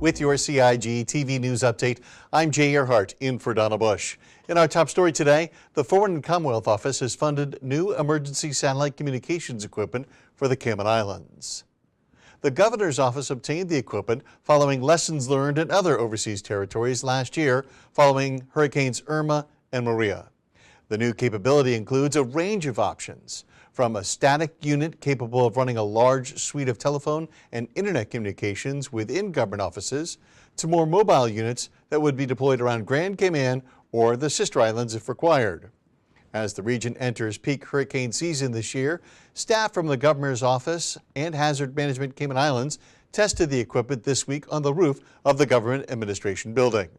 With your CIGTV news update, I'm Jay Earhart in for Donna Bush. In our top story today, the Foreign and Commonwealth Office has funded new emergency satellite communications equipment for the Cayman Islands. The governor's office obtained the equipment following lessons learned in other overseas territories last year following Hurricanes Irma and Maria. The new capability includes a range of options, from a static unit capable of running a large suite of telephone and internet communications within government offices, to more mobile units that would be deployed around Grand Cayman or the sister islands if required. As the region enters peak hurricane season this year, staff from the governor's office and Hazard Management Cayman Islands tested the equipment this week on the roof of the Government Administration Building.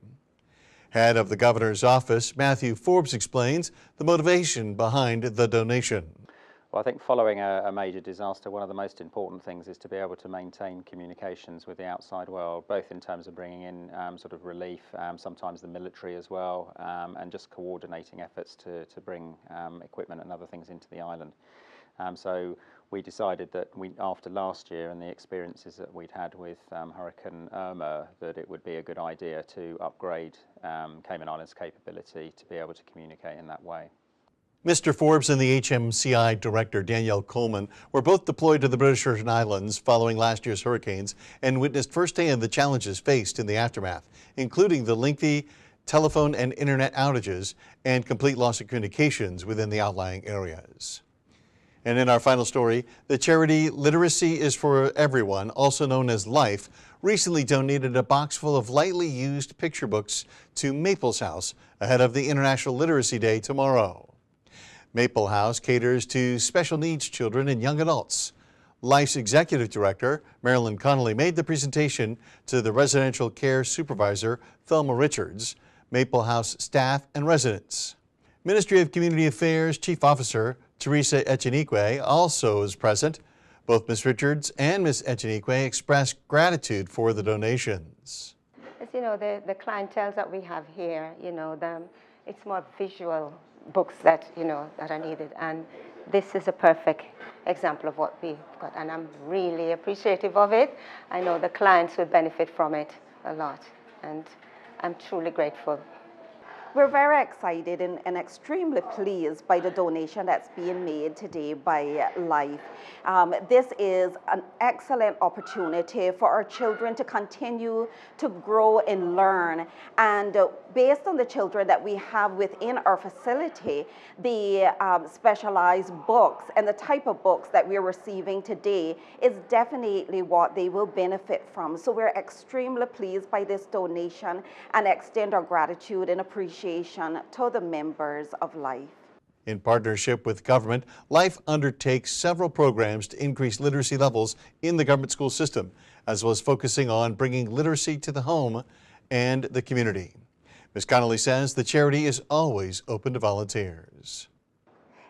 Head of the governor's office, Matthew Forbes, explains the motivation behind the donation. Well, I think following a major disaster, one of the most important things is to be able to maintain communications with the outside world, both in terms of bringing in sort of relief, sometimes the military as well, and just coordinating efforts to bring equipment and other things into the island. So we decided that after last year and the experiences that we'd had with Hurricane Irma, that it would be a good idea to upgrade Cayman Islands' capability to be able to communicate in that way. Mr. Forbes and the HMCI Director, Danielle Coleman, were both deployed to the British Virgin Islands following last year's hurricanes and witnessed firsthand the challenges faced in the aftermath, including the lengthy telephone and internet outages and complete loss of communications within the outlying areas. And in our final story, the charity Literacy is for Everyone, also known as LIFE, recently donated a box full of lightly used picture books to Maple's House ahead of the International Literacy Day tomorrow. Maple House caters to special needs children and young adults. LIFE's Executive Director, Marilyn Connolly, made the presentation to the Residential Care Supervisor, Thelma Richards, Maple House staff and residents. Ministry of Community Affairs Chief Officer Teresa Echenique also is present. Both Ms. Richards and Ms. Echenique expressed gratitude for the donations. As you know, the clientele that we have here, it's more visual books that that are needed, and this is a perfect example of what we've got, and I'm really appreciative of it. I know the clients will benefit from it a lot, and I'm truly grateful. We're very excited and extremely pleased by the donation that's being made today by LIFE. This is an excellent opportunity for our children to continue to grow and learn. And based on the children that we have within our facility, the specialized books and the type of books that we're receiving today is definitely what they will benefit from. So we're extremely pleased by this donation and extend our gratitude and appreciation to the members of LIFE. In partnership with government, LIFE undertakes several programs to increase literacy levels in the government school system, as well as focusing on bringing literacy to the home and the community. Ms. Connolly says the charity is always open to volunteers.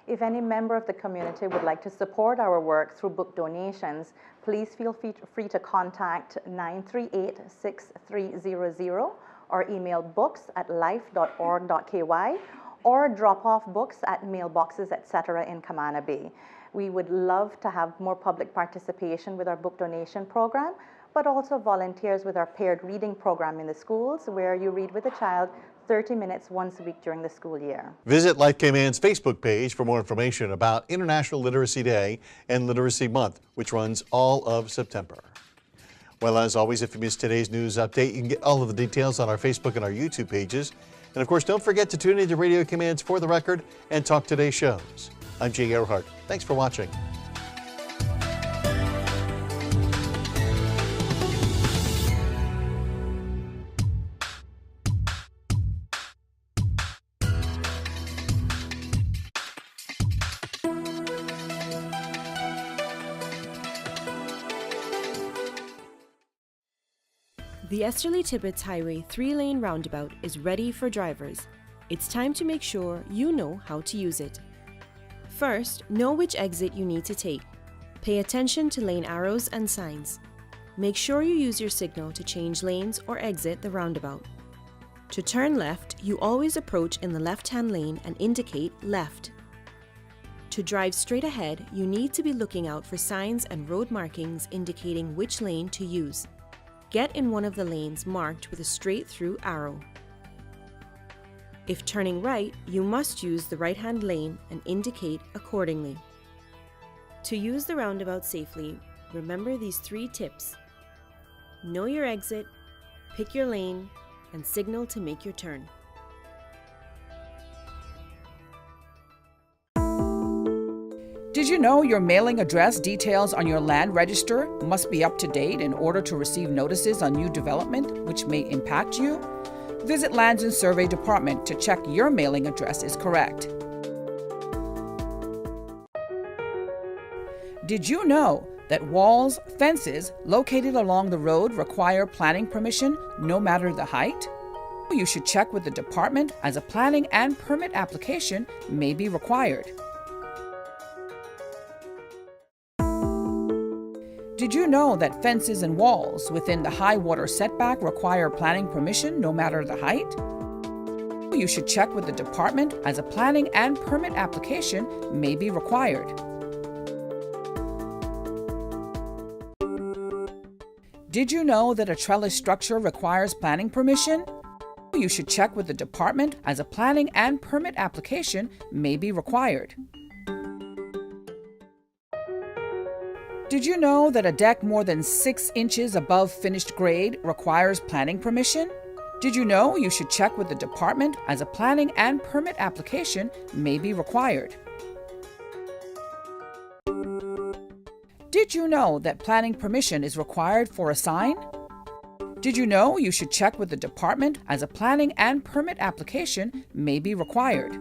If any member of the community would like to support our work through book donations, please feel free to contact 938-6300 or email books@life.org.ky or drop off books at mailboxes, etc. in Camana Bay. We would love to have more public participation with our book donation program, but also volunteers with our paired reading program in the schools, where you read with a child 30 minutes once a week during the school year. Visit LIFE Cayman's Facebook page for more information about International Literacy Day and Literacy Month, which runs all of September. Well, as always, if you missed today's news update, you can get all of the details on our Facebook and our YouTube pages. And of course, don't forget to tune into Radio Cayman's For the Record and Talk Today shows. I'm Jay Earhart. Thanks for watching. The Esterly-Tibbetts Highway 3-lane roundabout is ready for drivers. It's time to make sure you know how to use it. First, know which exit you need to take. Pay attention to lane arrows and signs. Make sure you use your signal to change lanes or exit the roundabout. To turn left, you always approach in the left-hand lane and indicate left. To drive straight ahead, you need to be looking out for signs and road markings indicating which lane to use. get in one of the lanes marked with a straight through arrow. If turning right, you must use the right-hand lane and indicate accordingly. To use the roundabout safely, remember these 3 tips. Know your exit, pick your lane, and signal to make your turn. Did you know your mailing address details on your land register must be up to date in order to receive notices on new development which may impact you? Visit Lands and Survey Department to check your mailing address is correct. Did you know that walls, fences located along the road require planning permission no matter the height? You should check with the department as a planning and permit application may be required. Did you know that fences and walls within the high water setback require planning permission no matter the height? You should check with the department as a planning and permit application may be required. Did you know that a trellis structure requires planning permission? You should check with the department as a planning and permit application may be required. Did you know that a deck more than 6 inches above finished grade requires planning permission? Did you know you should check with the department as a planning and permit application may be required? Did you know that planning permission is required for a sign? Did you know you should check with the department as a planning and permit application may be required?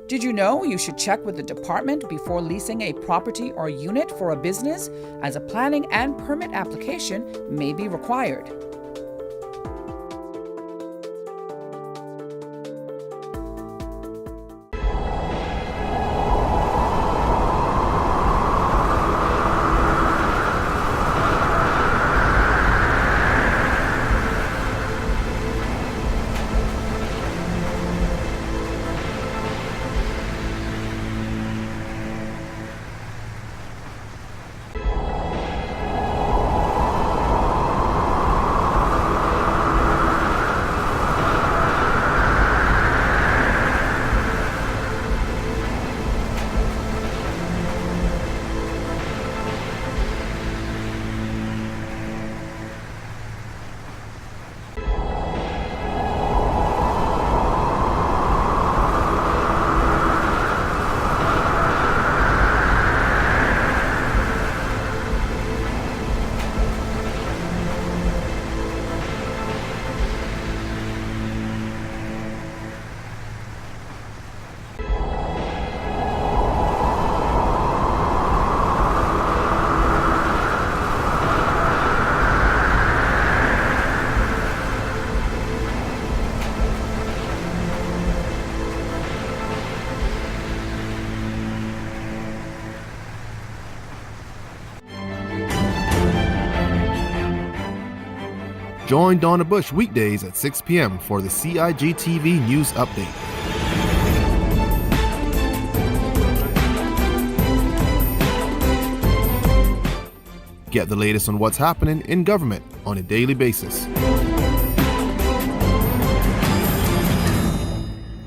Did you know you should check with the department before leasing a property or unit for a business as a planning and permit application may be required? Join Donna Bush weekdays at 6 p.m. for the CIGTV News Update. Get the latest on what's happening in government on a daily basis.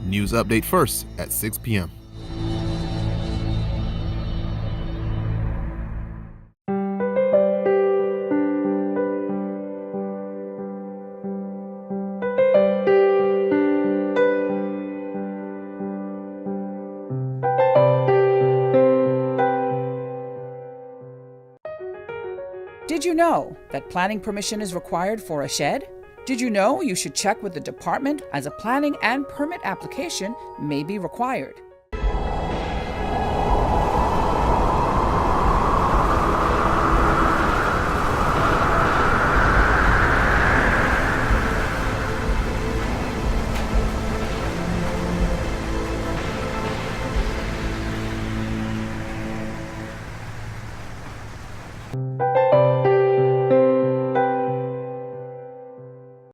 News Update first at 6 p.m. Did you know that planning permission is required for a shed? Did you know you should check with the department as a planning and permit application may be required?